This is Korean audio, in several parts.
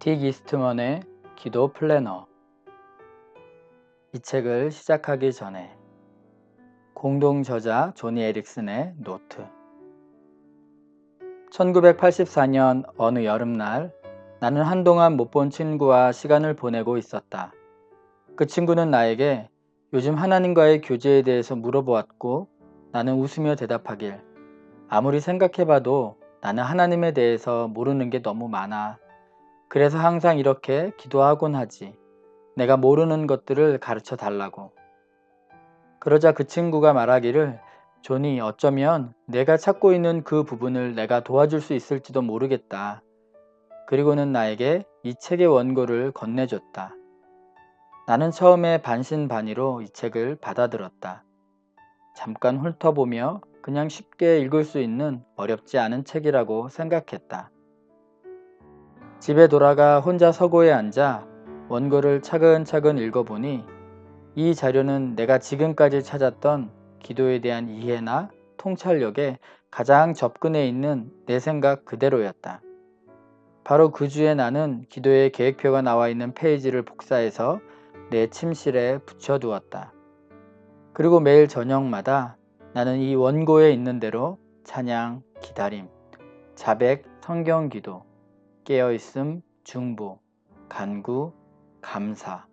딕 이스트먼의 기도 플래너. 이 책을 시작하기 전에 공동 저자 조니 에릭슨의 노트. 1984년 어느 여름날 나는 한동안 못 본 친구와 시간을 보내고 있었다. 그 친구는 나에게 요즘 하나님과의 교제에 대해서 물어보았고 나는 웃으며 대답하길, 아무리 생각해봐도 나는 하나님에 대해서 모르는 게 너무 많아. 그래서 항상 이렇게 기도하곤 하지. 내가 모르는 것들을 가르쳐 달라고. 그러자 그 친구가 말하기를, 존이, 어쩌면 내가 찾고 있는 그 부분을 내가 도와줄 수 있을지도 모르겠다. 그리고는 나에게 이 책의 원고를 건네줬다. 나는 처음에 반신반의로 이 책을 받아들었다. 잠깐 훑어보며 그냥 쉽게 읽을 수 있는 어렵지 않은 책이라고 생각했다. 집에 돌아가 혼자 서고에 앉아 원고를 차근차근 읽어보니 이 자료는 내가 지금까지 찾았던 기도에 대한 이해나 통찰력에 가장 접근해 있는 내 생각 그대로였다. 바로 그 주에 나는 기도의 계획표가 나와 있는 페이지를 복사해서 내 침실에 붙여두었다. 그리고 매일 저녁마다 나는 이 원고에 있는 대로 찬양, 기다림, 자백, 성경기도, 깨어있음, 중보, 간구, 감사,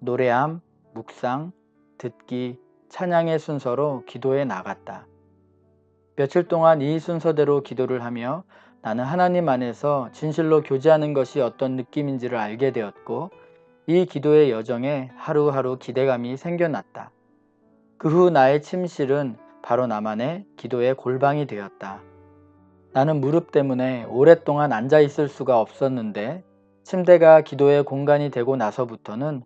노래함, 묵상, 듣기, 찬양의 순서로 기도에 나갔다. 며칠 동안 이 순서대로 기도를 하며 나는 하나님 안에서 진실로 교제하는 것이 어떤 느낌인지를 알게 되었고, 이 기도의 여정에 하루하루 기대감이 생겨났다. 그 후 나의 침실은 바로 나만의 기도의 골방이 되었다. 나는 무릎 때문에 오랫동안 앉아 있을 수가 없었는데, 침대가 기도의 공간이 되고 나서부터는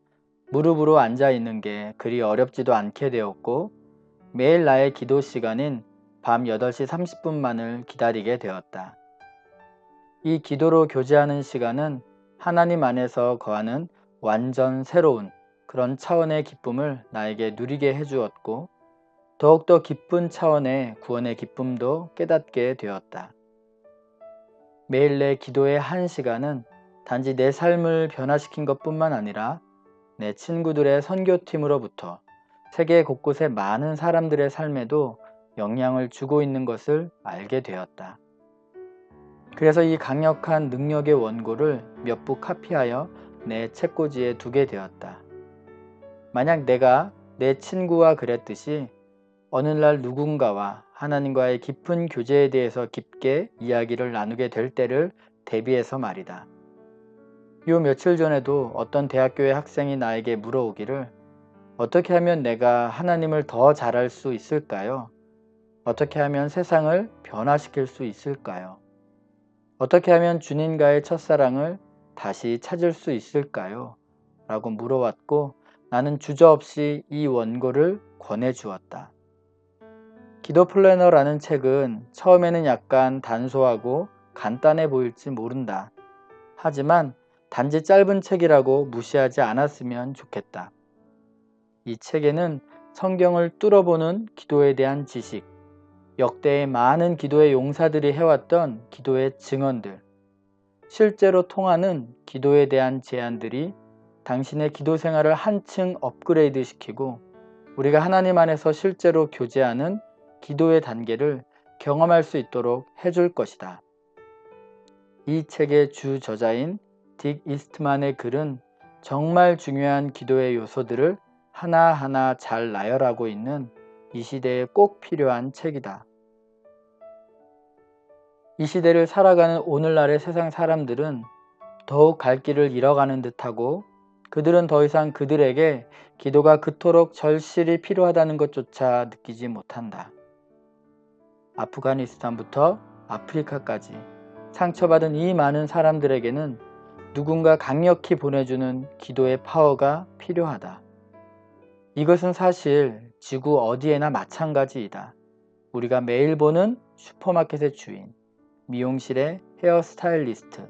무릎으로 앉아 있는 게 그리 어렵지도 않게 되었고, 매일 나의 기도 시간인 밤 8시 30분만을 기다리게 되었다. 이 기도로 교제하는 시간은 하나님 안에서 거하는 완전 새로운 그런 차원의 기쁨을 나에게 누리게 해주었고, 더욱더 깊은 차원의 구원의 기쁨도 깨닫게 되었다. 매일 내 기도의 한 시간은 단지 내 삶을 변화시킨 것뿐만 아니라 내 친구들의 선교팀으로부터 세계 곳곳의 많은 사람들의 삶에도 영향을 주고 있는 것을 알게 되었다. 그래서 이 강력한 능력의 원고를 몇 부 카피하여 내 책꽂이에 두게 되었다. 만약 내가 내 친구와 그랬듯이 어느 날 누군가와 하나님과의 깊은 교제에 대해서 깊게 이야기를 나누게 될 때를 대비해서 말이다. 요 며칠 전에도 어떤 대학교의 학생이 나에게 물어오기를, 어떻게 하면 내가 하나님을 더 잘할 수 있을까요? 어떻게 하면 세상을 변화시킬 수 있을까요? 어떻게 하면 주님과의 첫사랑을 다시 찾을 수 있을까요? 라고 물어왔고, 나는 주저없이 이 원고를 권해주었다. 기도 플래너라는 책은 처음에는 약간 단소하고 간단해 보일지 모른다. 하지만 단지 짧은 책이라고 무시하지 않았으면 좋겠다. 이 책에는 성경을 뚫어보는 기도에 대한 지식, 역대의 많은 기도의 용사들이 해왔던 기도의 증언들, 실제로 통하는 기도에 대한 제안들이 당신의 기도 생활을 한층 업그레이드 시키고 우리가 하나님 안에서 실제로 교제하는 기도의 단계를 경험할 수 있도록 해줄 것이다. 이 책의 주 저자인 딕 이스트만의 글은 정말 중요한 기도의 요소들을 하나하나 잘 나열하고 있는 이 시대에 꼭 필요한 책이다. 이 시대를 살아가는 오늘날의 세상 사람들은 더욱 갈 길을 잃어가는 듯하고, 그들은 더 이상 그들에게 기도가 그토록 절실히 필요하다는 것조차 느끼지 못한다. 아프가니스탄부터 아프리카까지 상처받은 이 많은 사람들에게는 누군가 강력히 보내주는 기도의 파워가 필요하다. 이것은 사실 지구 어디에나 마찬가지이다. 우리가 매일 보는 슈퍼마켓의 주인, 미용실의 헤어스타일리스트,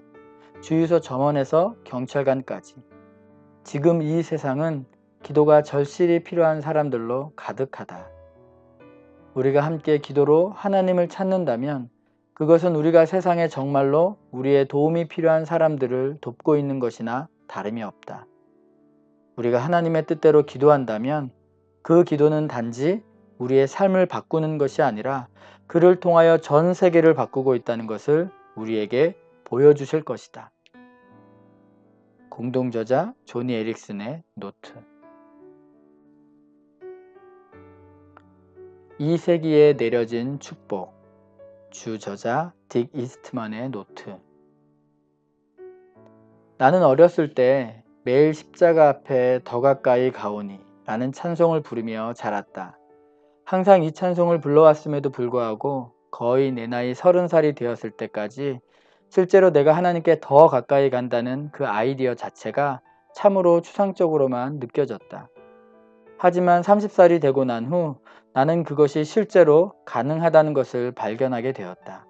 주유소 점원에서 경찰관까지, 지금 이 세상은 기도가 절실히 필요한 사람들로 가득하다. 우리가 함께 기도로 하나님을 찾는다면 그것은 우리가 세상에 정말로 우리의 도움이 필요한 사람들을 돕고 있는 것이나 다름이 없다. 우리가 하나님의 뜻대로 기도한다면 그 기도는 단지 우리의 삶을 바꾸는 것이 아니라 그를 통하여 전 세계를 바꾸고 있다는 것을 우리에게 보여주실 것이다. 공동저자 조니 에릭슨의 노트. 이 세기에 내려진 축복. 주저자 딕 이스트만의 노트. 나는 어렸을 때 매일 십자가 앞에 더 가까이 가오니 라는 찬송을 부르며 자랐다. 항상 이 찬송을 불러왔음에도 불구하고 거의 내 나이 30살이 되었을 때까지 실제로 내가 하나님께 더 가까이 간다는 그 아이디어 자체가 참으로 추상적으로만 느껴졌다. 하지만 30살이 되고 난 후 나는 그것이 실제로 가능하다는 것을 발견하게 되었다.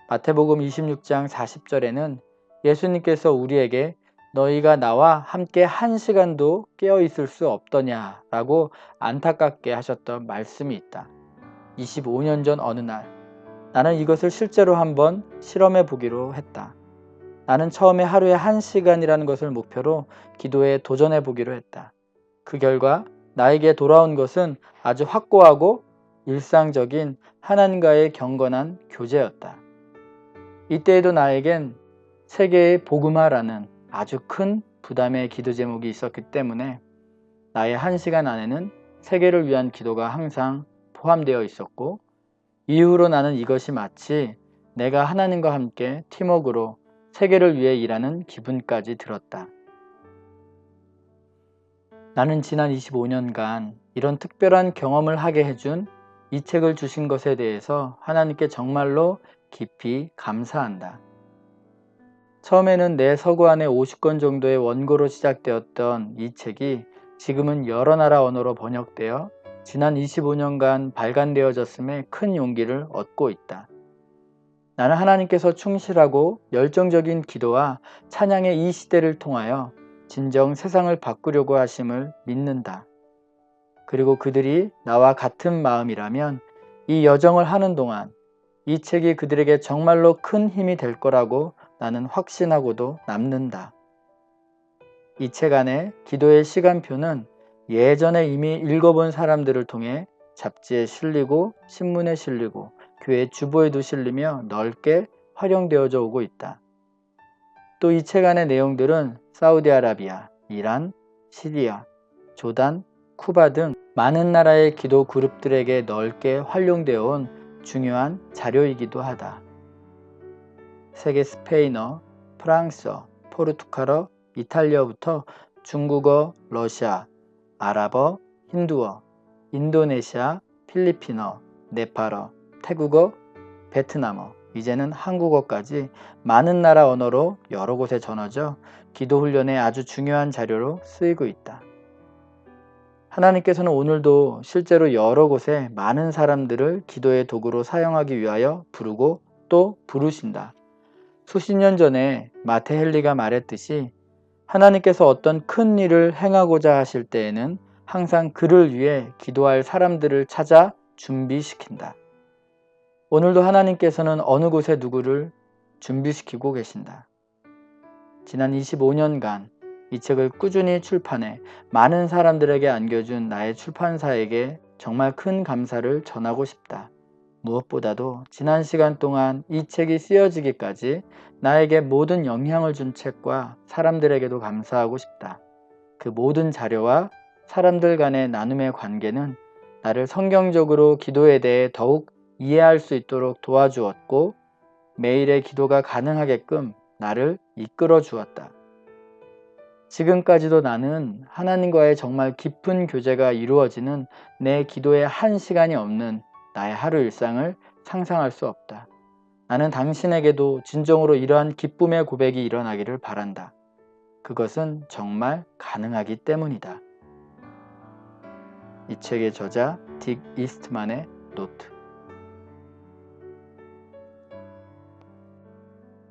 마태복음 26장 40절에는 예수님께서 우리에게 너희가 나와 함께 한 시간도 깨어 있을 수 없더냐 라고 안타깝게 하셨던 말씀이 있다. 25년 전 어느 날 나는 이것을 실제로 한번 실험해 보기로 했다. 나는 처음에 하루에 1시간이라는 것을 목표로 기도에 도전해 보기로 했다. 그 결과 나에게 돌아온 것은 아주 확고하고 일상적인 하나님과의 경건한 교제였다. 이때에도 나에겐 세계의 복음화라는 아주 큰 부담의 기도 제목이 있었기 때문에 나의 1시간 안에는 세계를 위한 기도가 항상 포함되어 있었고, 이후로 나는 이것이 마치 내가 하나님과 함께 팀워크로 세계를 위해 일하는 기분까지 들었다. 나는 지난 25년간 이런 특별한 경험을 하게 해준 이 책을 주신 것에 대해서 하나님께 정말로 깊이 감사한다. 처음에는 내 서구 안에 50권 정도의 원고로 시작되었던 이 책이 지금은 여러 나라 언어로 번역되어 지난 25년간 발간되어졌음에 큰 용기를 얻고 있다. 나는 하나님께서 충실하고 열정적인 기도와 찬양의 이 시대를 통하여 진정 세상을 바꾸려고 하심을 믿는다. 그리고 그들이 나와 같은 마음이라면 이 여정을 하는 동안 이 책이 그들에게 정말로 큰 힘이 될 거라고 나는 확신하고도 남는다. 이 책 안에 기도의 시간표는 예전에 이미 읽어본 사람들을 통해 잡지에 실리고 신문에 실리고 교회 주보에도 실리며 넓게 활용되어져 오고 있다. 또 이 책 안의 내용들은 사우디아라비아, 이란, 시리아, 조단, 쿠바 등 많은 나라의 기도 그룹들에게 넓게 활용되어 온 중요한 자료이기도 하다. 세계 스페인어, 프랑스어, 포르투갈어, 이탈리아부터 중국어, 러시아, 아랍어, 힌두어, 인도네시아, 필리핀어, 네팔어, 태국어, 베트남어, 이제는 한국어까지 많은 나라 언어로 여러 곳에 전해져 기도 훈련에 아주 중요한 자료로 쓰이고 있다. 하나님께서는 오늘도 실제로 여러 곳에 많은 사람들을 기도의 도구로 사용하기 위하여 부르고 또 부르신다. 수십 년 전에 마테 헨리가 말했듯이 하나님께서 어떤 큰 일을 행하고자 하실 때에는 항상 그를 위해 기도할 사람들을 찾아 준비시킨다. 오늘도 하나님께서는 어느 곳에 누구를 준비시키고 계신다. 지난 25년간 이 책을 꾸준히 출판해 많은 사람들에게 안겨준 나의 출판사에게 정말 큰 감사를 전하고 싶다. 무엇보다도 지난 시간 동안 이 책이 쓰여지기까지 나에게 모든 영향을 준 책과 사람들에게도 감사하고 싶다. 그 모든 자료와 사람들 간의 나눔의 관계는 나를 성경적으로 기도에 대해 더욱 이해할 수 있도록 도와주었고 매일의 기도가 가능하게끔 나를 이끌어 주었다. 지금까지도 나는 하나님과의 정말 깊은 교제가 이루어지는 내 기도의 한 시간이 없는 나의 하루 일상을 상상할 수 없다. 나는 당신에게도 진정으로 이러한 기쁨의 고백이 일어나기를 바란다. 그것은 정말 가능하기 때문이다. 이 책의 저자 딕 이스트만의 노트.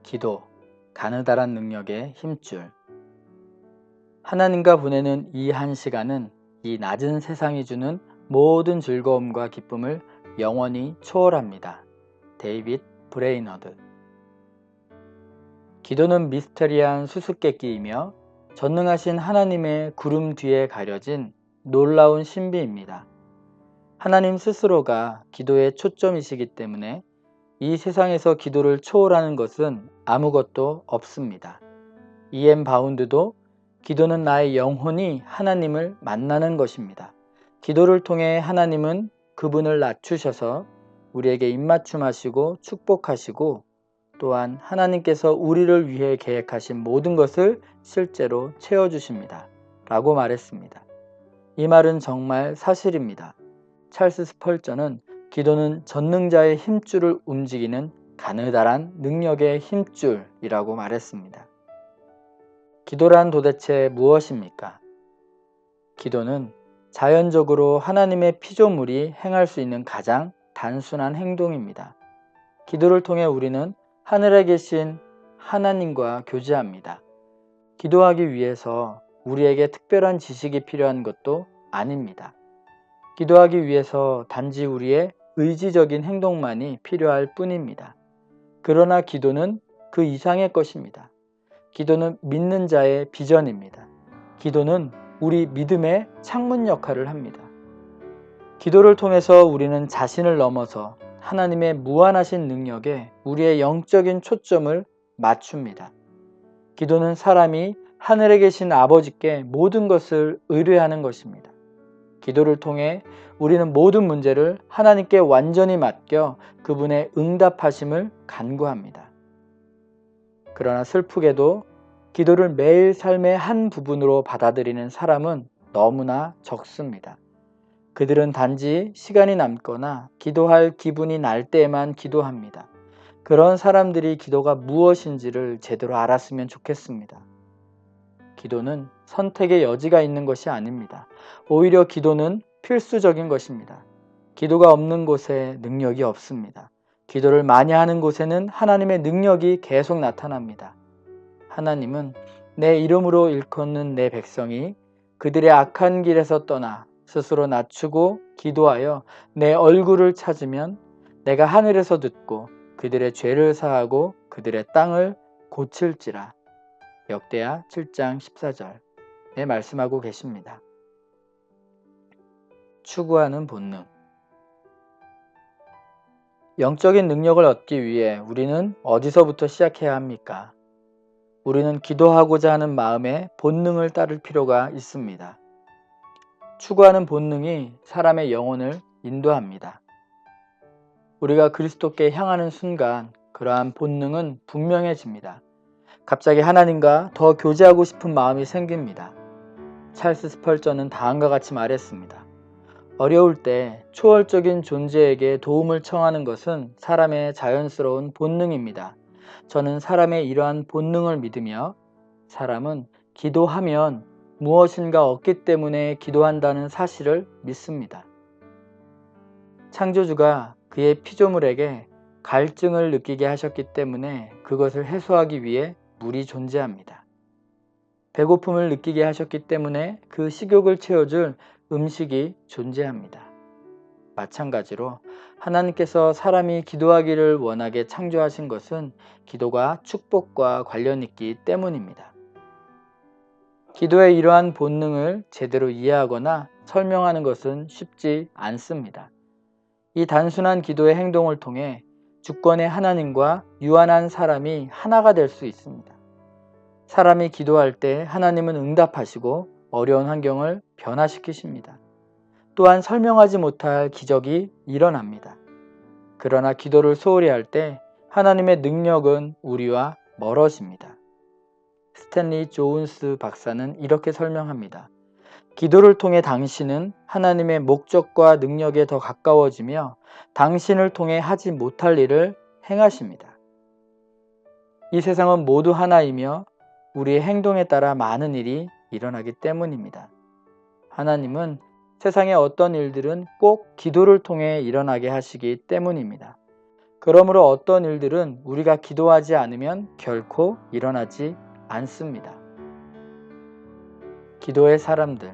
기도, 가느다란 능력의 힘줄. 하나님과 보내는 이 한 시간은 이 낮은 세상이 주는 모든 즐거움과 기쁨을 영원히 초월합니다. 데이빗 브레이너드. 기도는 미스터리한 수수께끼이며 전능하신 하나님의 구름 뒤에 가려진 놀라운 신비입니다. 하나님 스스로가 기도의 초점이시기 때문에 이 세상에서 기도를 초월하는 것은 아무것도 없습니다. E.M. 바운드도 기도는 나의 영혼이 하나님을 만나는 것입니다. 기도를 통해 하나님은 그분을 낮추셔서 우리에게 입맞춤하시고 축복하시고 또한 하나님께서 우리를 위해 계획하신 모든 것을 실제로 채워주십니다. 라고 말했습니다. 이 말은 정말 사실입니다. 찰스 스펄전은 기도는 전능자의 힘줄을 움직이는 가느다란 능력의 힘줄이라고 말했습니다. 기도란 도대체 무엇입니까? 기도는 자연적으로 하나님의 피조물이 행할 수 있는 가장 단순한 행동입니다. 기도를 통해 우리는 하늘에 계신 하나님과 교제합니다. 기도하기 위해서 우리에게 특별한 지식이 필요한 것도 아닙니다. 기도하기 위해서 단지 우리의 의지적인 행동만이 필요할 뿐입니다. 그러나 기도는 그 이상의 것입니다. 기도는 믿는 자의 비전입니다. 기도는 우리 믿음의 창문 역할을 합니다. 기도를 통해서 우리는 자신을 넘어서 하나님의 무한하신 능력에 우리의 영적인 초점을 맞춥니다. 기도는 사람이 하늘에 계신 아버지께 모든 것을 의뢰하는 것입니다. 기도를 통해 우리는 모든 문제를 하나님께 완전히 맡겨 그분의 응답하심을 간구합니다. 그러나 슬프게도 기도를 매일 삶의 한 부분으로 받아들이는 사람은 너무나 적습니다. 그들은 단지 시간이 남거나 기도할 기분이 날 때에만 기도합니다. 그런 사람들이 기도가 무엇인지를 제대로 알았으면 좋겠습니다. 기도는 선택의 여지가 있는 것이 아닙니다. 오히려 기도는 필수적인 것입니다. 기도가 없는 곳에 능력이 없습니다. 기도를 많이 하는 곳에는 하나님의 능력이 계속 나타납니다. 하나님은 내 이름으로 일컫는 내 백성이 그들의 악한 길에서 떠나 스스로 낮추고 기도하여 내 얼굴을 찾으면 내가 하늘에서 듣고 그들의 죄를 사하고 그들의 땅을 고칠지라. 역대하 7장 14절에 말씀하고 계십니다. 추구하는 본능. 영적인 능력을 얻기 위해 우리는 어디서부터 시작해야 합니까? 우리는 기도하고자 하는 마음의 본능을 따를 필요가 있습니다. 추구하는 본능이 사람의 영혼을 인도합니다. 우리가 그리스도께 향하는 순간 그러한 본능은 분명해집니다. 갑자기 하나님과 더 교제하고 싶은 마음이 생깁니다. 찰스 스펄전은 다음과 같이 말했습니다. 어려울 때 초월적인 존재에게 도움을 청하는 것은 사람의 자연스러운 본능입니다. 저는 사람의 이러한 본능을 믿으며 사람은 기도하면 무엇인가 얻기 때문에 기도한다는 사실을 믿습니다. 창조주가 그의 피조물에게 갈증을 느끼게 하셨기 때문에 그것을 해소하기 위해 물이 존재합니다. 배고픔을 느끼게 하셨기 때문에 그 식욕을 채워줄 음식이 존재합니다. 마찬가지로 하나님께서 사람이 기도하기를 원하게 창조하신 것은 기도가 축복과 관련 있기 때문입니다. 기도의 이러한 본능을 제대로 이해하거나 설명하는 것은 쉽지 않습니다. 이 단순한 기도의 행동을 통해 주권의 하나님과 유한한 사람이 하나가 될 수 있습니다. 사람이 기도할 때 하나님은 응답하시고 어려운 환경을 변화시키십니다. 또한 설명하지 못할 기적이 일어납니다. 그러나 기도를 소홀히 할 때 하나님의 능력은 우리와 멀어집니다. 스탠리 조운스 박사는 이렇게 설명합니다. 기도를 통해 당신은 하나님의 목적과 능력에 더 가까워지며 당신을 통해 하지 못할 일을 행하십니다. 이 세상은 모두 하나이며 우리의 행동에 따라 많은 일이 일어나기 때문입니다. 하나님은 세상의 어떤 일들은 꼭 기도를 통해 일어나게 하시기 때문입니다. 그러므로 어떤 일들은 우리가 기도하지 않으면 결코 일어나지 않습니다. 기도의 사람들.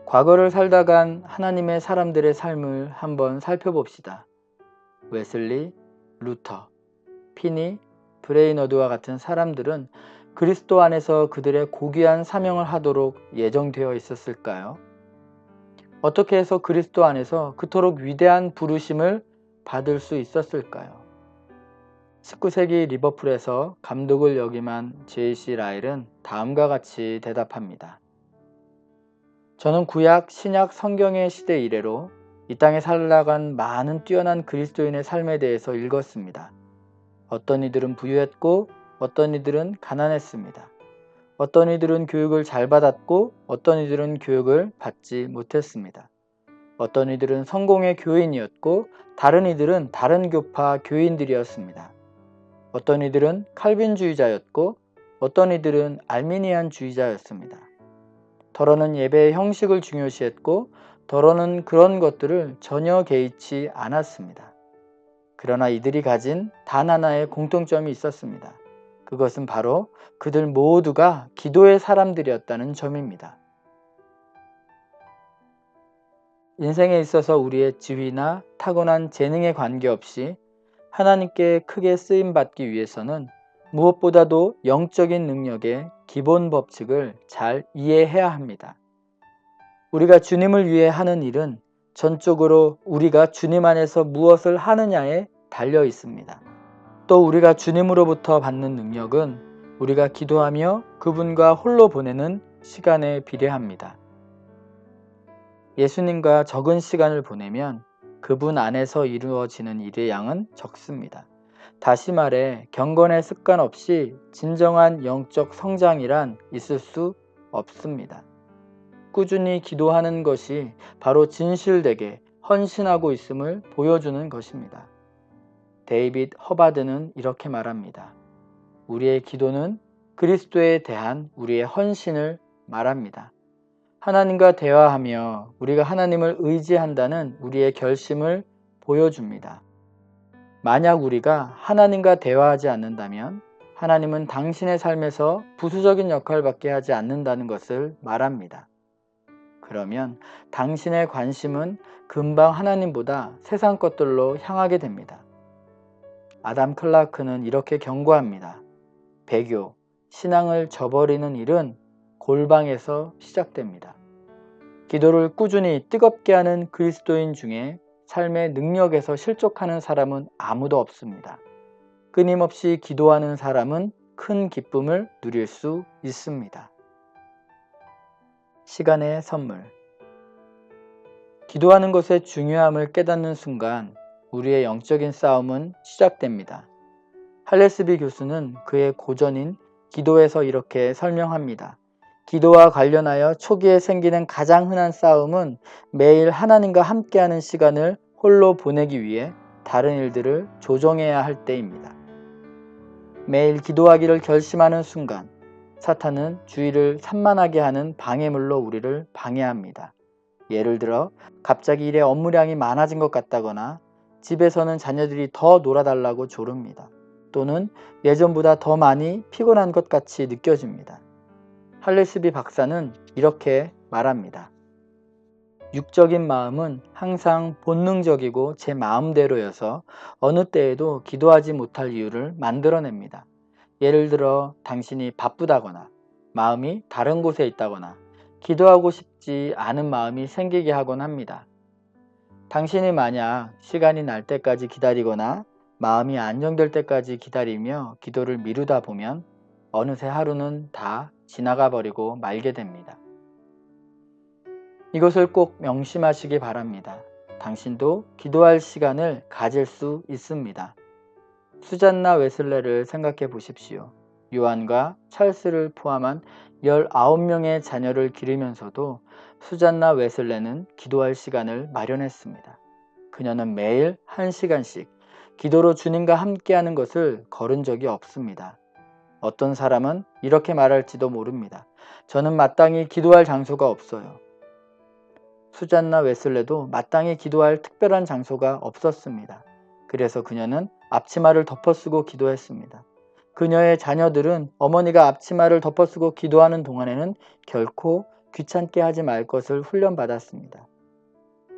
과거를 살다 간 하나님의 사람들의 삶을 한번 살펴봅시다. 웨슬리, 루터, 피니, 브레이너드와 같은 사람들은 그리스도 안에서 그들의 고귀한 사명을 하도록 예정되어 있었을까요? 어떻게 해서 그리스도 안에서 그토록 위대한 부르심을 받을 수 있었을까요? 19세기 리버풀에서 감독을 역임한 J.C. 라일은 다음과 같이 대답합니다. 저는 구약, 신약 성경의 시대 이래로 이 땅에 살아간 많은 뛰어난 그리스도인의 삶에 대해서 읽었습니다. 어떤 이들은 부유했고 어떤 이들은 가난했습니다. 어떤 이들은 교육을 잘 받았고 어떤 이들은 교육을 받지 못했습니다. 어떤 이들은 성공의 교인이었고 다른 이들은 다른 교파 교인들이었습니다. 어떤 이들은 칼빈주의자였고 어떤 이들은 알미니안주의자였습니다. 더러는 예배의 형식을 중요시했고 더러는 그런 것들을 전혀 개의치 않았습니다. 그러나 이들이 가진 단 하나의 공통점이 있었습니다. 그것은 바로 그들 모두가 기도의 사람들이었다는 점입니다. 인생에 있어서 우리의 지위나 타고난 재능에 관계없이 하나님께 크게 쓰임받기 위해서는 무엇보다도 영적인 능력의 기본 법칙을 잘 이해해야 합니다. 우리가 주님을 위해 하는 일은 전적으로 우리가 주님 안에서 무엇을 하느냐에 달려 있습니다. 또 우리가 주님으로부터 받는 능력은 우리가 기도하며 그분과 홀로 보내는 시간에 비례합니다. 예수님과 적은 시간을 보내면 그분 안에서 이루어지는 일의 양은 적습니다. 다시 말해 경건의 습관 없이 진정한 영적 성장이란 있을 수 없습니다. 꾸준히 기도하는 것이 바로 진실되게 헌신하고 있음을 보여주는 것입니다. 데이빗 허바드는 이렇게 말합니다. 우리의 기도는 그리스도에 대한 우리의 헌신을 말합니다. 하나님과 대화하며 우리가 하나님을 의지한다는 우리의 결심을 보여줍니다. 만약 우리가 하나님과 대화하지 않는다면 하나님은 당신의 삶에서 부수적인 역할밖에 하지 않는다는 것을 말합니다. 그러면 당신의 관심은 금방 하나님보다 세상 것들로 향하게 됩니다. 아담 클라크는 이렇게 경고합니다. 배교, 신앙을 저버리는 일은 골방에서 시작됩니다. 기도를 꾸준히 뜨겁게 하는 그리스도인 중에 삶의 능력에서 실족하는 사람은 아무도 없습니다. 끊임없이 기도하는 사람은 큰 기쁨을 누릴 수 있습니다. 시간의 선물. 기도하는 것의 중요함을 깨닫는 순간 우리의 영적인 싸움은 시작됩니다. 할레스비 교수는 그의 고전인 기도에서 이렇게 설명합니다. 기도와 관련하여 초기에 생기는 가장 흔한 싸움은 매일 하나님과 함께하는 시간을 홀로 보내기 위해 다른 일들을 조정해야 할 때입니다. 매일 기도하기를 결심하는 순간 사탄은 주의를 산만하게 하는 방해물로 우리를 방해합니다. 예를 들어 갑자기 일의 업무량이 많아진 것 같다거나 집에서는 자녀들이 더 놀아달라고 조릅니다. 또는 예전보다 더 많이 피곤한 것 같이 느껴집니다. 할레스비 박사는 이렇게 말합니다. 육적인 마음은 항상 본능적이고 제 마음대로여서 어느 때에도 기도하지 못할 이유를 만들어냅니다. 예를 들어 당신이 바쁘다거나 마음이 다른 곳에 있다거나 기도하고 싶지 않은 마음이 생기게 하곤 합니다. 당신이 만약 시간이 날 때까지 기다리거나 마음이 안정될 때까지 기다리며 기도를 미루다 보면 어느새 하루는 다 지나가 버리고 말게 됩니다. 이것을 꼭 명심하시기 바랍니다. 당신도 기도할 시간을 가질 수 있습니다. 수잔나 웨슬레를 생각해 보십시오. 요한과 찰스를 포함한 19명의 자녀를 기르면서도 수잔나 웨슬레는 기도할 시간을 마련했습니다. 그녀는 매일 1시간씩 기도로 주님과 함께하는 것을 거른 적이 없습니다. 어떤 사람은 이렇게 말할지도 모릅니다. 저는 마땅히 기도할 장소가 없어요. 수잔나 웨슬레도 마땅히 기도할 특별한 장소가 없었습니다. 그래서 그녀는 앞치마를 덮어쓰고 기도했습니다. 그녀의 자녀들은 어머니가 앞치마를 덮어쓰고 기도하는 동안에는 결코 귀찮게 하지 말 것을 훈련받았습니다.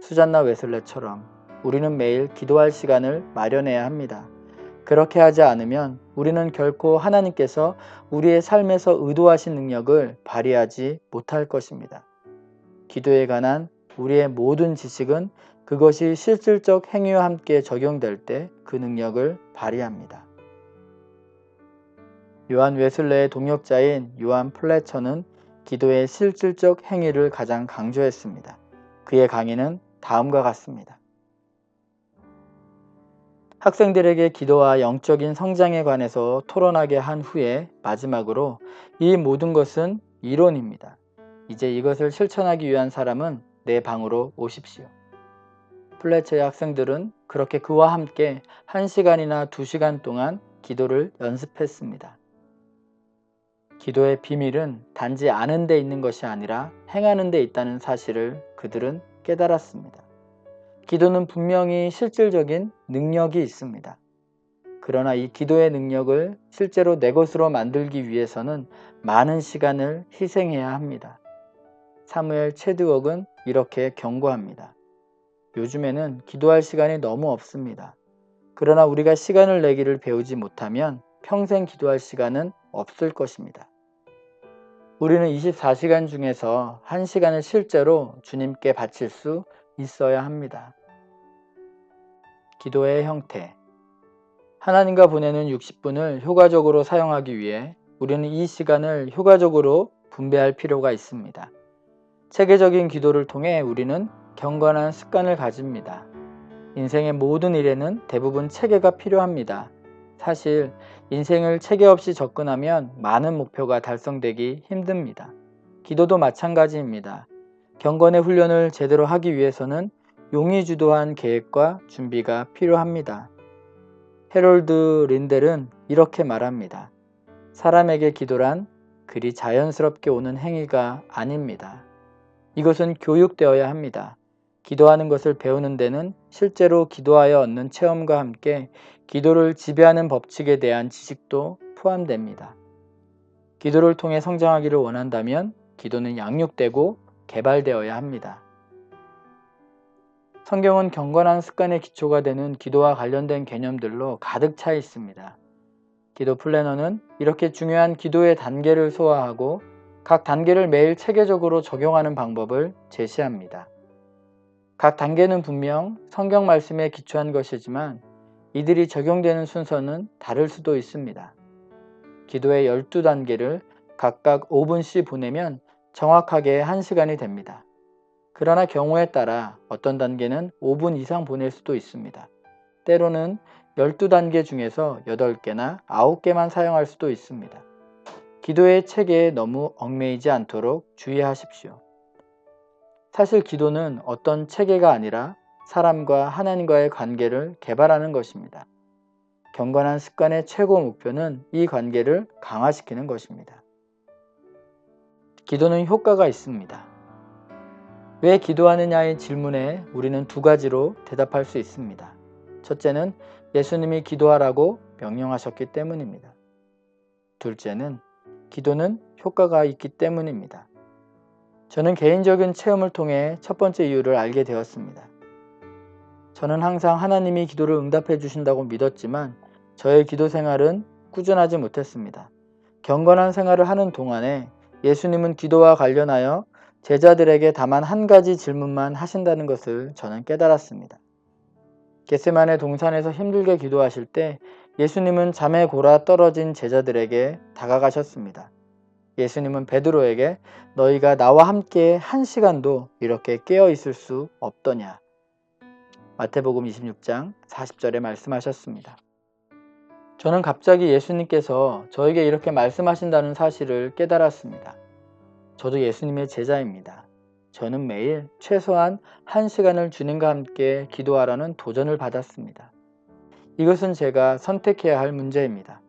수잔나 웨슬레처럼 우리는 매일 기도할 시간을 마련해야 합니다. 그렇게 하지 않으면 우리는 결코 하나님께서 우리의 삶에서 의도하신 능력을 발휘하지 못할 것입니다. 기도에 관한 우리의 모든 지식은 그것이 실질적 행위와 함께 적용될 때 그 능력을 발휘합니다. 요한 웨슬레의 동역자인 요한 플래처는 기도의 실질적 행위를 가장 강조했습니다. 그의 강의는 다음과 같습니다. 학생들에게 기도와 영적인 성장에 관해서 토론하게 한 후에 마지막으로 이 모든 것은 이론입니다. 이제 이것을 실천하기 위한 사람은 내 방으로 오십시오. 플래처의 학생들은 그렇게 그와 함께 1시간이나 2시간 동안 기도를 연습했습니다. 기도의 비밀은 단지 아는 데 있는 것이 아니라 행하는 데 있다는 사실을 그들은 깨달았습니다. 기도는 분명히 실질적인 능력이 있습니다. 그러나 이 기도의 능력을 실제로 내 것으로 만들기 위해서는 많은 시간을 희생해야 합니다. 사무엘 체드웍은 이렇게 경고합니다. 요즘에는 기도할 시간이 너무 없습니다. 그러나 우리가 시간을 내기를 배우지 못하면 평생 기도할 시간은 없을 것입니다. 우리는 24시간 중에서 1시간을 실제로 주님께 바칠 수 있어야 합니다. 기도의 형태. 하나님과 보내는 60분을 효과적으로 사용하기 위해 우리는 이 시간을 효과적으로 분배할 필요가 있습니다. 체계적인 기도를 통해 우리는 경건한 습관을 가집니다. 인생의 모든 일에는 대부분 체계가 필요합니다. 사실 인생을 체계 없이 접근하면 많은 목표가 달성되기 힘듭니다. 기도도 마찬가지입니다. 경건의 훈련을 제대로 하기 위해서는 용이 주도한 계획과 준비가 필요합니다. 해롤드 린델은 이렇게 말합니다. 사람에게 기도란 그리 자연스럽게 오는 행위가 아닙니다. 이것은 교육되어야 합니다. 기도하는 것을 배우는 데는 실제로 기도하여 얻는 체험과 함께 기도를 지배하는 법칙에 대한 지식도 포함됩니다. 기도를 통해 성장하기를 원한다면 기도는 양육되고 개발되어야 합니다. 성경은 경건한 습관의 기초가 되는 기도와 관련된 개념들로 가득 차 있습니다. 기도 플래너는 이렇게 중요한 기도의 단계를 소화하고 각 단계를 매일 체계적으로 적용하는 방법을 제시합니다. 각 단계는 분명 성경 말씀에 기초한 것이지만 이들이 적용되는 순서는 다를 수도 있습니다. 기도의 12단계를 각각 5분씩 보내면 정확하게 1시간이 됩니다. 그러나 경우에 따라 어떤 단계는 5분 이상 보낼 수도 있습니다. 때로는 12단계 중에서 8개나 9개만 사용할 수도 있습니다. 기도의 체계에 너무 얽매이지 않도록 주의하십시오. 사실 기도는 어떤 체계가 아니라 사람과 하나님과의 관계를 개발하는 것입니다. 경건한 습관의 최고 목표는 이 관계를 강화시키는 것입니다. 기도는 효과가 있습니다. 왜 기도하느냐의 질문에 우리는 2가지로 대답할 수 있습니다. 첫째는 예수님이 기도하라고 명령하셨기 때문입니다. 둘째는 기도는 효과가 있기 때문입니다. 저는 개인적인 체험을 통해 첫 번째 이유를 알게 되었습니다. 저는 항상 하나님이 기도를 응답해 주신다고 믿었지만 저의 기도 생활은 꾸준하지 못했습니다. 경건한 생활을 하는 동안에 예수님은 기도와 관련하여 제자들에게 다만 한 가지 질문만 하신다는 것을 저는 깨달았습니다. 겟세마네 동산에서 힘들게 기도하실 때 예수님은 잠에 골아 떨어진 제자들에게 다가가셨습니다. 예수님은 베드로에게 너희가 나와 함께 1시간도 이렇게 깨어 있을 수 없더냐. 마태복음 26장 40절에 말씀하셨습니다. 저는 갑자기 예수님께서 저에게 이렇게 말씀하신다는 사실을 깨달았습니다. 저도 예수님의 제자입니다. 저는 매일 최소한 1시간을 주님과 함께 기도하라는 도전을 받았습니다. 이것은 제가 선택해야 할 문제입니다.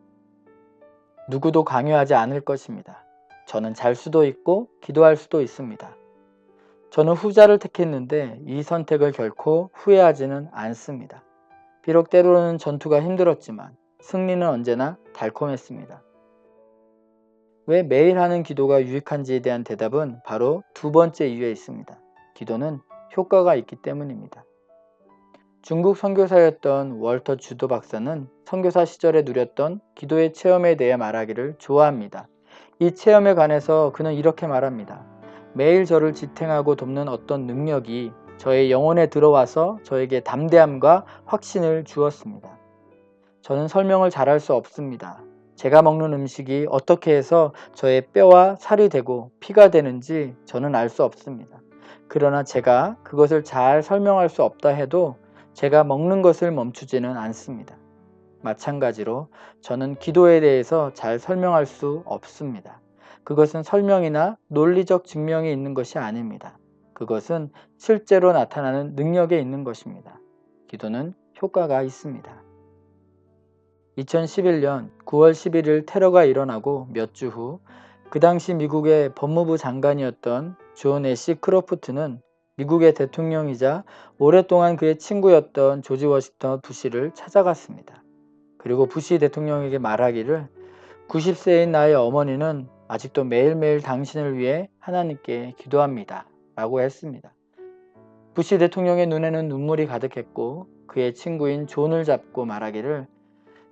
누구도 강요하지 않을 것입니다. 저는 잘 수도 있고 기도할 수도 있습니다. 저는 후자를 택했는데 이 선택을 결코 후회하지는 않습니다. 비록 때로는 전투가 힘들었지만 승리는 언제나 달콤했습니다. 왜 매일 하는 기도가 유익한지에 대한 대답은 바로 2번째 이유에 있습니다. 기도는 효과가 있기 때문입니다. 중국 선교사였던 월터 주도 박사는 선교사 시절에 누렸던 기도의 체험에 대해 말하기를 좋아합니다. 이 체험에 관해서 그는 이렇게 말합니다. 매일 저를 지탱하고 돕는 어떤 능력이 저의 영혼에 들어와서 저에게 담대함과 확신을 주었습니다. 저는 설명을 잘할 수 없습니다. 제가 먹는 음식이 어떻게 해서 저의 뼈와 살이 되고 피가 되는지 저는 알 수 없습니다. 그러나 제가 그것을 잘 설명할 수 없다 해도 제가 먹는 것을 멈추지는 않습니다. 마찬가지로 저는 기도에 대해서 잘 설명할 수 없습니다. 그것은 설명이나 논리적 증명이 있는 것이 아닙니다. 그것은 실제로 나타나는 능력에 있는 것입니다. 기도는 효과가 있습니다. 2011년 9월 11일 테러가 일어나고 몇 주 후 그 당시 미국의 법무부 장관이었던 존 애시 크로프트는 미국의 대통령이자 오랫동안 그의 친구였던 조지 워싱턴 부시를 찾아갔습니다. 그리고 부시 대통령에게 말하기를 90세인 나의 어머니는 아직도 매일매일 당신을 위해 하나님께 기도합니다. 라고 했습니다. 부시 대통령의 눈에는 눈물이 가득했고 그의 친구인 존을 잡고 말하기를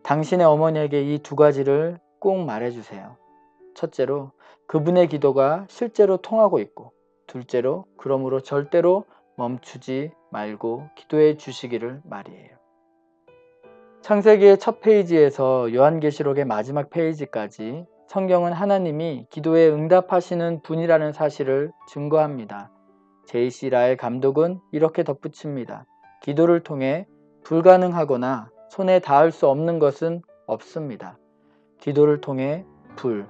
당신의 어머니에게 이 두 가지를 꼭 말해주세요. 첫째로 그분의 기도가 실제로 통하고 있고 둘째로 그러므로 절대로 멈추지 말고 기도해 주시기를 말이에요. 창세기의 첫 페이지에서 요한계시록의 마지막 페이지까지 성경은 하나님이 기도에 응답하시는 분이라는 사실을 증거합니다. J.C. 라엘 감독은 이렇게 덧붙입니다. 기도를 통해 불가능하거나 손에 닿을 수 없는 것은 없습니다. 기도를 통해 불,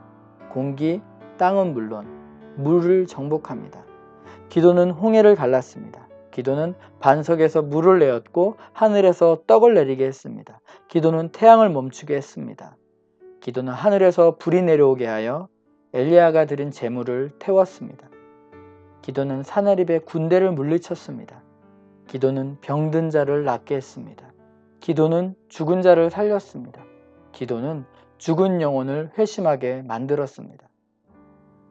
공기, 땅은 물론 물을 정복합니다. 기도는 홍해를 갈랐습니다. 기도는 반석에서 물을 내었고 하늘에서 떡을 내리게 했습니다. 기도는 태양을 멈추게 했습니다. 기도는 하늘에서 불이 내려오게 하여 엘리야가 드린 제물을 태웠습니다. 기도는 사내립의 군대를 물리쳤습니다. 기도는 병든 자를 낫게 했습니다. 기도는 죽은 자를 살렸습니다. 기도는 죽은 영혼을 회심하게 만들었습니다.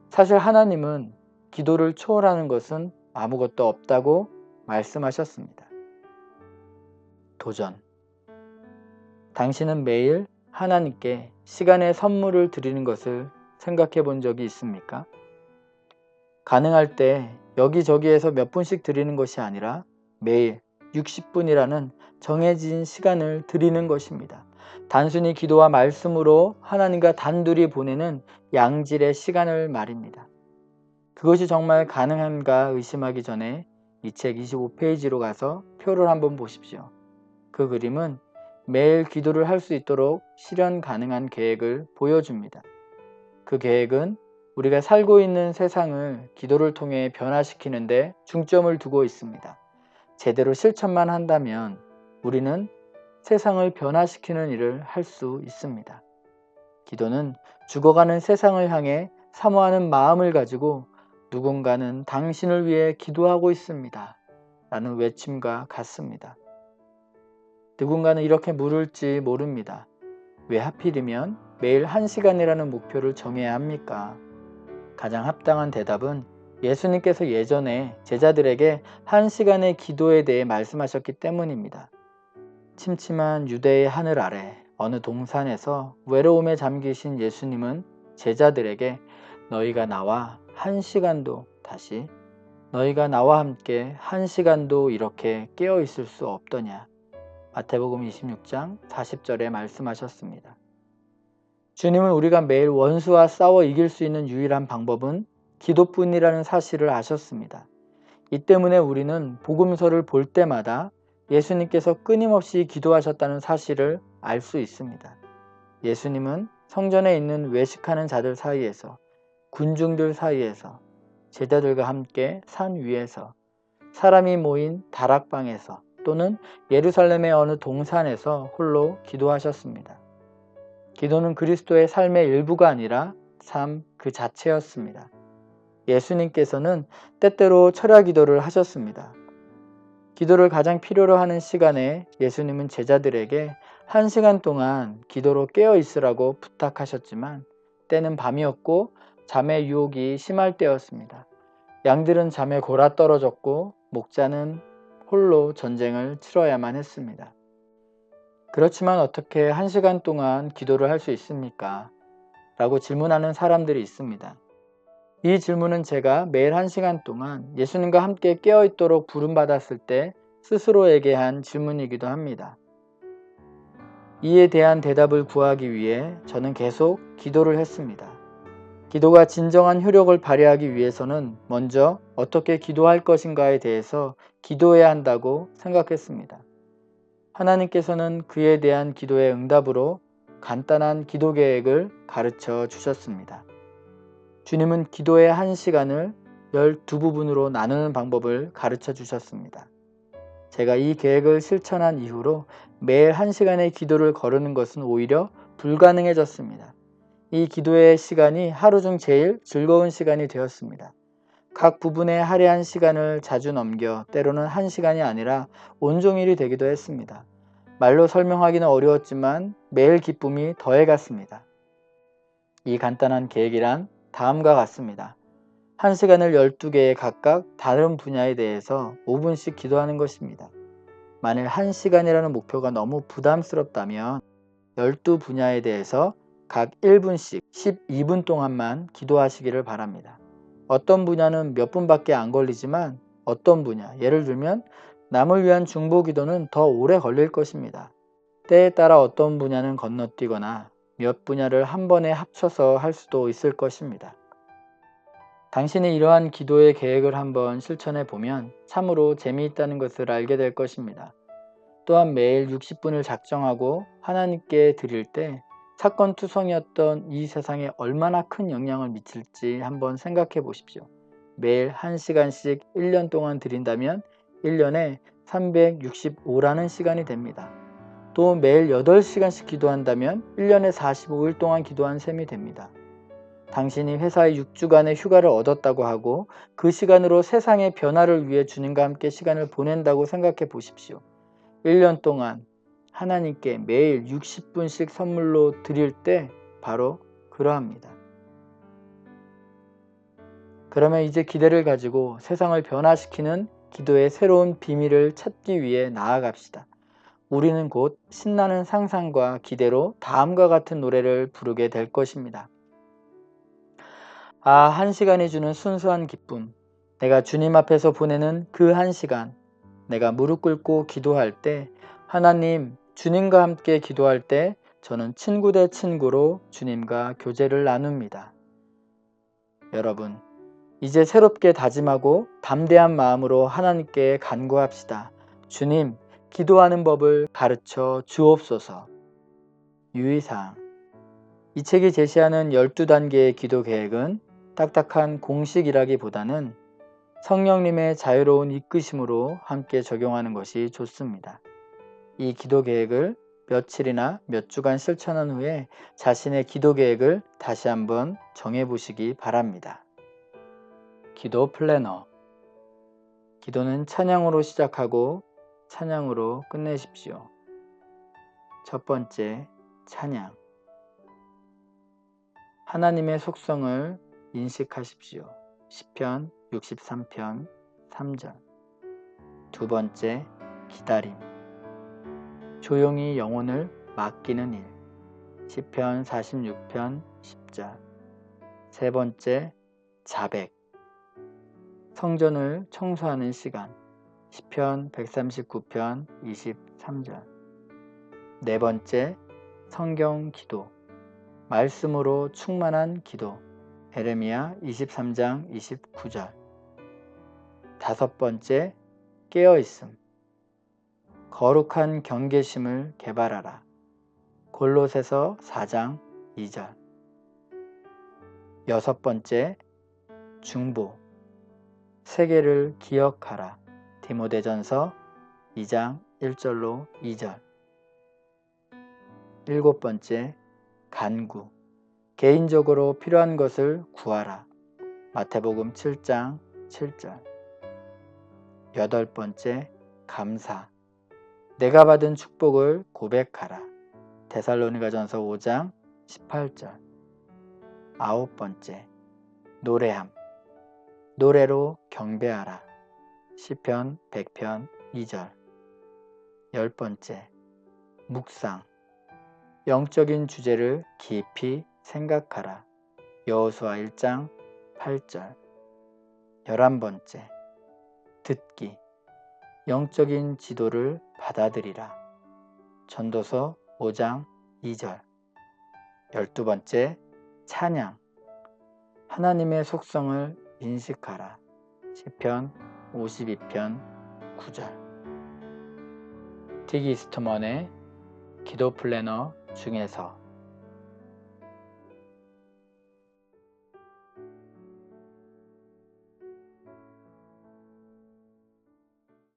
사실 하나님은 기도를 초월하는 것은 아무것도 없다고 말씀하셨습니다. 도전. 당신은 매일 하나님께 시간의 선물을 드리는 것을 생각해 본 적이 있습니까? 가능할 때 여기저기에서 몇 분씩 드리는 것이 아니라 매일 60분이라는 정해진 시간을 드리는 것입니다. 단순히 기도와 말씀으로 하나님과 단둘이 보내는 양질의 시간을 말입니다. 그것이 정말 가능한가 의심하기 전에 이 책 25페이지로 가서 표를 한번 보십시오. 그 그림은 매일 기도를 할 수 있도록 실현 가능한 계획을 보여줍니다. 그 계획은 우리가 살고 있는 세상을 기도를 통해 변화시키는데 중점을 두고 있습니다. 제대로 실천만 한다면 우리는 세상을 변화시키는 일을 할 수 있습니다. 기도는 죽어가는 세상을 향해 사모하는 마음을 가지고 누군가는 당신을 위해 기도하고 있습니다. 라는 외침과 같습니다. 누군가는 이렇게 물을지 모릅니다. 왜 하필이면 매일 1시간이라는 목표를 정해야 합니까? 가장 합당한 대답은 예수님께서 예전에 제자들에게 1시간의 기도에 대해 말씀하셨기 때문입니다. 침침한 유대의 하늘 아래 어느 동산에서 외로움에 잠기신 예수님은 제자들에게 너희가 나와 1시간도 다시 너희가 나와 함께 1시간도 이렇게 깨어 있을 수 없더냐. 마태복음 26장 40절에 말씀하셨습니다. 주님은 우리가 매일 원수와 싸워 이길 수 있는 유일한 방법은 기도뿐이라는 사실을 아셨습니다. 이 때문에 우리는 복음서를 볼 때마다 예수님께서 끊임없이 기도하셨다는 사실을 알 수 있습니다. 예수님은 성전에 있는 외식하는 자들 사이에서, 군중들 사이에서, 제자들과 함께 산 위에서, 사람이 모인 다락방에서 또는 예루살렘의 어느 동산에서 홀로 기도하셨습니다. 기도는 그리스도의 삶의 일부가 아니라 삶 그 자체였습니다. 예수님께서는 때때로 철야 기도를 하셨습니다. 기도를 가장 필요로 하는 시간에 예수님은 제자들에게 1시간 동안 기도로 깨어 있으라고 부탁하셨지만 때는 밤이었고 잠의 유혹이 심할 때였습니다. 양들은 잠에 골아떨어졌고 목자는 홀로 전쟁을 치러야만 했습니다. 그렇지만 어떻게 1시간 동안 기도를 할 수 있습니까? 라고 질문하는 사람들이 있습니다. 이 질문은 제가 매일 1시간 동안 예수님과 함께 깨어있도록 부름받았을 때 스스로에게 한 질문이기도 합니다. 이에 대한 대답을 구하기 위해 저는 계속 기도를 했습니다. 기도가 진정한 효력을 발휘하기 위해서는 먼저 어떻게 기도할 것인가에 대해서 기도해야 한다고 생각했습니다. 하나님께서는 그에 대한 기도의 응답으로 간단한 기도 계획을 가르쳐 주셨습니다. 주님은 기도의 1시간을 12부분으로 나누는 방법을 가르쳐 주셨습니다. 제가 이 계획을 실천한 이후로 매일 1시간의 기도를 거르는 것은 오히려 불가능해졌습니다. 이 기도의 시간이 하루 중 제일 즐거운 시간이 되었습니다. 각 부분에 할애한 시간을 자주 넘겨 때로는 1시간이 아니라 온종일이 되기도 했습니다. 말로 설명하기는 어려웠지만 매일 기쁨이 더해갔습니다. 이 간단한 계획이란 다음과 같습니다. 1시간을 12개의 각각 다른 분야에 대해서 5분씩 기도하는 것입니다. 만일 1시간이라는 목표가 너무 부담스럽다면 12분야에 대해서 각 1분씩 12분 동안만 기도하시기를 바랍니다. 어떤 분야는 몇 분밖에 안 걸리지만 어떤 분야, 예를 들면 남을 위한 중보 기도는 더 오래 걸릴 것입니다. 때에 따라 어떤 분야는 건너뛰거나 몇 분야를 한 번에 합쳐서 할 수도 있을 것입니다. 당신이 이러한 기도의 계획을 한번 실천해 보면 참으로 재미있다는 것을 알게 될 것입니다. 또한 매일 60분을 작정하고 하나님께 드릴 때 사건투성이었던 이 세상에 얼마나 큰 영향을 미칠지 한번 생각해 보십시오. 매일 1시간씩 1년 동안 드린다면 1년에 365라는 시간이 됩니다. 또 매일 8시간씩 기도한다면 1년에 45일 동안 기도한 셈이 됩니다. 당신이 회사에 6주간의 휴가를 얻었다고 하고 그 시간으로 세상의 변화를 위해 주님과 함께 시간을 보낸다고 생각해 보십시오. 1년 동안 하나님께 매일 60분씩 선물로 드릴 때 바로 그러합니다. 그러면 이제 기대를 가지고 세상을 변화시키는 기도의 새로운 비밀을 찾기 위해 나아갑시다. 우리는 곧 신나는 상상과 기대로 다음과 같은 노래를 부르게 될 것입니다. 1시간이 주는 순수한 기쁨. 내가 주님 앞에서 보내는 그 1시간. 내가 무릎 꿇고 기도할 때, 하나님, 주님과 함께 기도할 때 저는 친구 대 친구로 주님과 교제를 나눕니다. 여러분, 이제 새롭게 다짐하고 담대한 마음으로 하나님께 간구합시다. 주님, 기도하는 법을 가르쳐 주옵소서. 유의사항. 이 책이 제시하는 12단계의 기도 계획은 딱딱한 공식이라기보다는 성령님의 자유로운 이끄심으로 함께 적용하는 것이 좋습니다. 이 기도 계획을 며칠이나 몇 주간 실천한 후에 자신의 기도 계획을 다시 한번 정해보시기 바랍니다. 기도 플래너. 기도는 찬양으로 시작하고 찬양으로 끝내십시오. 첫 번째, 찬양. 하나님의 속성을 인식하십시오. 시편 63편 3절. 두 번째, 기다림. 조용히 영혼을 맡기는 일. 시편 46편 10절. 세 번째, 자백. 성전을 청소하는 시간. 시편 139편 23절. 네 번째, 성경 기도. 말씀으로 충만한 기도. 에레미야 23장 29절. 다섯 번째, 깨어있음. 거룩한 경계심을 개발하라. 골로새서 4장 2절. 여섯 번째, 중보. 세계를 기억하라. 디모데전서 2장 1절로 2절. 일곱 번째, 간구. 개인적으로 필요한 것을 구하라. 마태복음 7장 7절. 여덟 번째, 감사. 내가 받은 축복을 고백하라. 데살로니가전서 5장 18절. 아홉 번째, 노래함. 노래로 경배하라. 시편 100편 2절. 10번째, 묵상. 영적인 주제를 깊이 생각하라. 여호수아 1장 8절. 11번째, 듣기. 영적인 지도를 받아들이라. 전도서 5장 2절. 12번째, 찬양. 하나님의 속성을 인식하라. 시편 52편 9절. 티기 스트먼의 기도 플래너 중에서